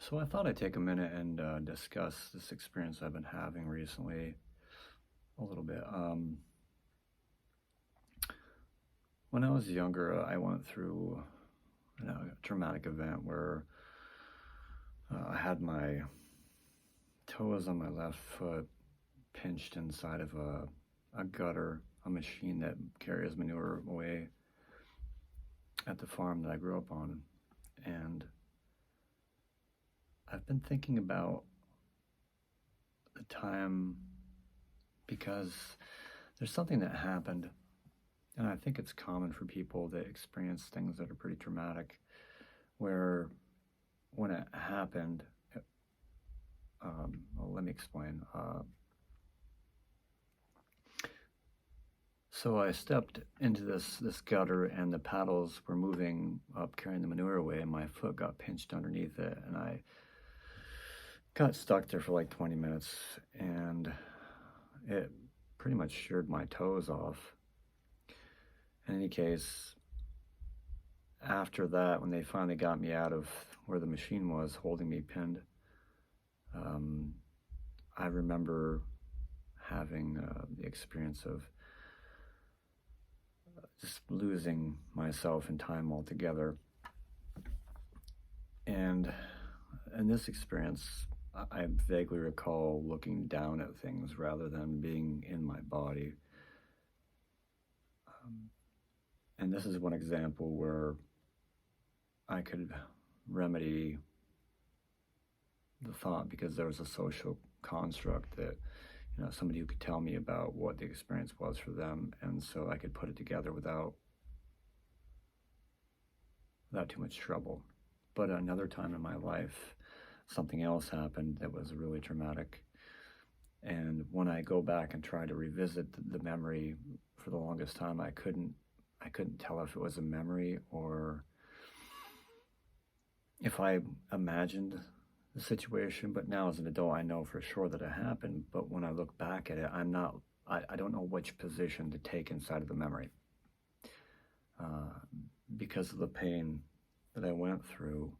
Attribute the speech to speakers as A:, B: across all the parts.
A: So I thought I'd take a minute and discuss this experience I've been having recently a little bit. When I was younger, I went through a traumatic event where I had my toes on my left foot pinched inside of a gutter, a machine that carries manure away at the farm that I grew up on. And I've been thinking about the time because there's something that happened, and I think it's common for people that experience things that are pretty traumatic, where when it happened, well, let me explain. So I stepped into this gutter, and the paddles were moving up, carrying the manure away, and my foot got pinched underneath it, and I got stuck there for like 20 minutes, and it pretty much sheared my toes off. In any case, after that, when they finally got me out of where the machine was holding me pinned, I remember having the experience of just losing myself in time altogether. And in this experience, I vaguely recall looking down at things rather than being in my body. And this is one example where I could remedy the thought, because there was a social construct that, somebody who could tell me about what the experience was for them, and so I could put it together without too much trouble. But another time in my life, something else happened that was really traumatic. And when I go back and try to revisit the memory, for the longest time, I couldn't tell if it was a memory or if I imagined the situation. But now as an adult, I know for sure that it happened. But when I look back at it, I don't know which position to take inside of the memory. Because of the pain that I went through,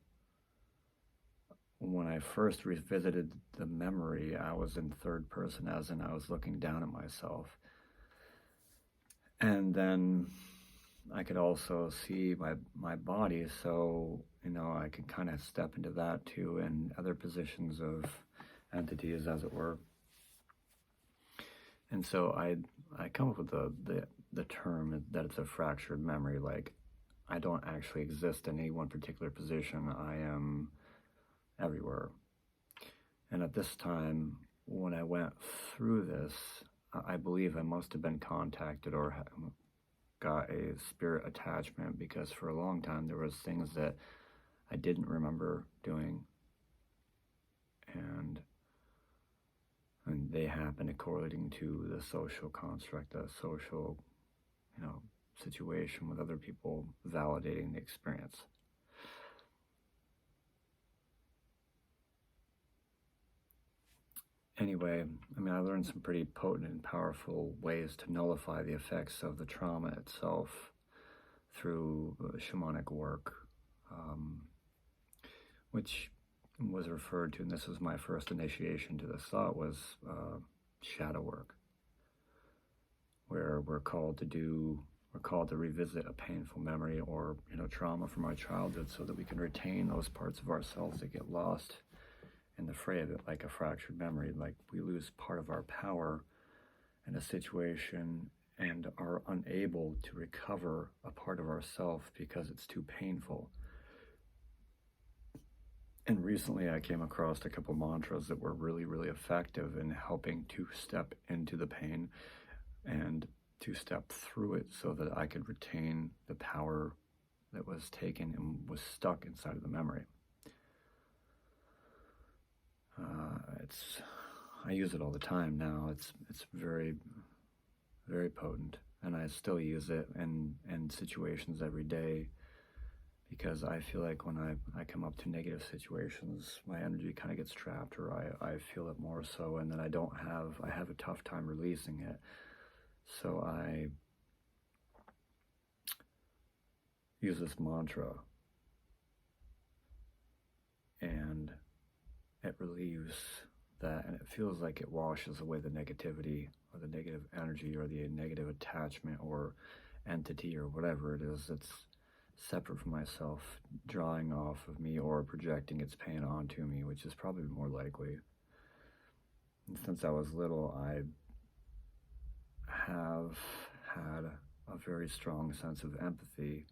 A: when I first revisited the memory, I was in third person, as in I was looking down at myself. And then I could also see my body, so I could kind of step into that too, and other positions of entities, as it were. And so I come up with the term that it's a fractured memory. Like, I don't actually exist in any one particular position. I am everywhere. And at this time, when I went through this, I believe I must have been contacted or got a spirit attachment, because for a long time there was things that I didn't remember doing, and they happened according to the social construct, the social, situation with other people validating the experience. Anyway, I learned some pretty potent and powerful ways to nullify the effects of the trauma itself through shamanic work, which was referred to, and this was my first initiation to this thought, was shadow work, where we're called to revisit a painful memory or trauma from our childhood, so that we can retain those parts of ourselves that get lost in the fray of it, like a fractured memory. Like, we lose part of our power in a situation and are unable to recover a part of ourself because it's too painful. And recently I came across a couple mantras that were really, really effective in helping to step into the pain and to step through it, so that I could retain the power that was taken and was stuck inside of the memory. I use it all the time now. It's very, very potent, and I still use it in situations every day, because I feel like when I come up to negative situations, my energy kind of gets trapped, or I feel it more so, and then I have a tough time releasing it. So I use this mantra, and it relieves that, and it feels like it washes away the negativity or the negative energy or the negative attachment or entity or whatever it is that's separate from myself, drawing off of me or projecting its pain onto me, which is probably more likely. And since I was little, I have had a very strong sense of empathy,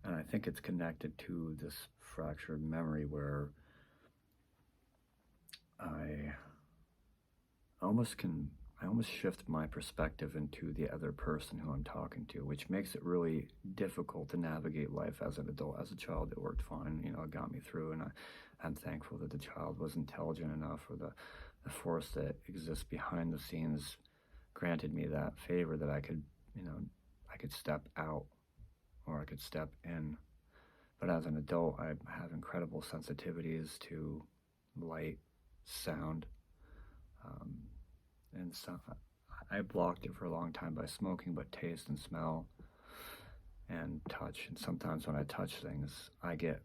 A: and I think it's connected to this fractured memory where I almost shift my perspective into the other person who I'm talking to, which makes it really difficult to navigate life as an adult. As a child, it worked fine. It got me through, and I'm thankful that the child was intelligent enough, or the force that exists behind the scenes granted me that favor that I could, I could step out or I could step in. But as an adult, I have incredible sensitivities to light, sound, and so I blocked it for a long time by smoking, but taste and smell and touch. And sometimes when I touch things, I get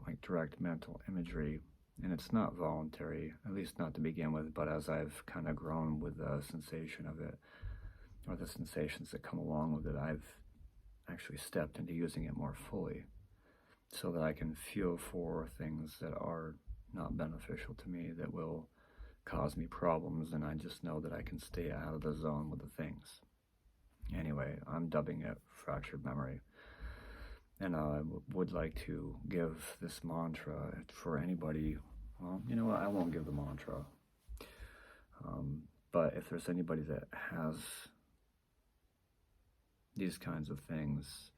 A: like direct mental imagery, and it's not voluntary, at least not to begin with, but as I've kind of grown with the sensation of it, or the sensations that come along with it, I've actually stepped into using it more fully so that I can feel for things that are not beneficial to me, that will cause me problems, and I just know that I can stay out of the zone with the things. Anyway, I'm dubbing it fractured memory. And I would like to give this mantra for anybody. Well, you know what? I won't give the mantra. But if there's anybody that has these kinds of things,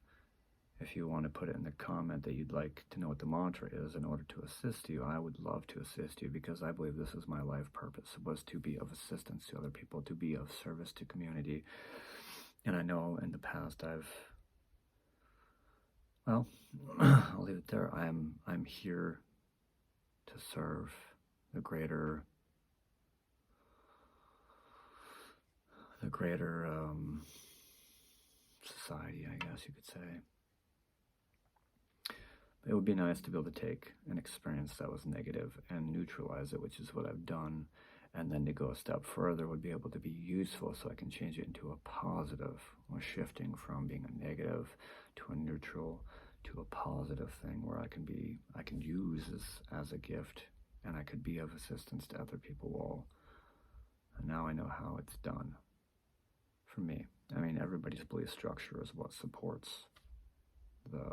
A: if you want to put it in the comment that you'd like to know what the mantra is in order to assist you, I would love to assist you, because I believe this is my life purpose, was to be of assistance to other people, to be of service to community. And I know in the past well, I'll leave it there. I'm here to serve the greater society, I guess you could say. It would be nice to be able to take an experience that was negative and neutralize it, which is what I've done, and then to go a step further would be able to be useful so I can change it into a positive, or shifting from being a negative to a neutral to a positive thing where I can use this as a gift, and I could be of assistance to other people all. And now I know how it's done for me. I mean, everybody's belief structure is what supports the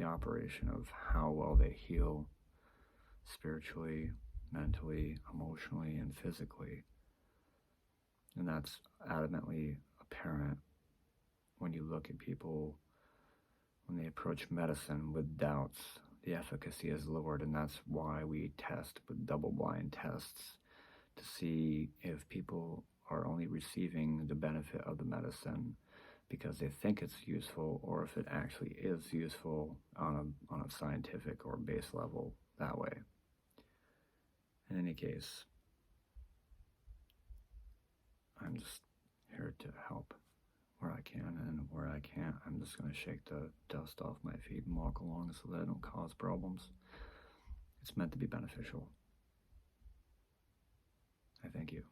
A: operation of how well they heal spiritually, mentally, emotionally, and physically. And that's adamantly apparent when you look at people when they approach medicine with doubts. The efficacy is lowered, and that's why we test with double-blind tests to see if people are only receiving the benefit of the medicine because they think it's useful, or if it actually is useful on a scientific or base level that way. In any case, I'm just here to help where I can, and where I can't, I'm just going to shake the dust off my feet and walk along so that I don't cause problems. It's meant to be beneficial. I thank you.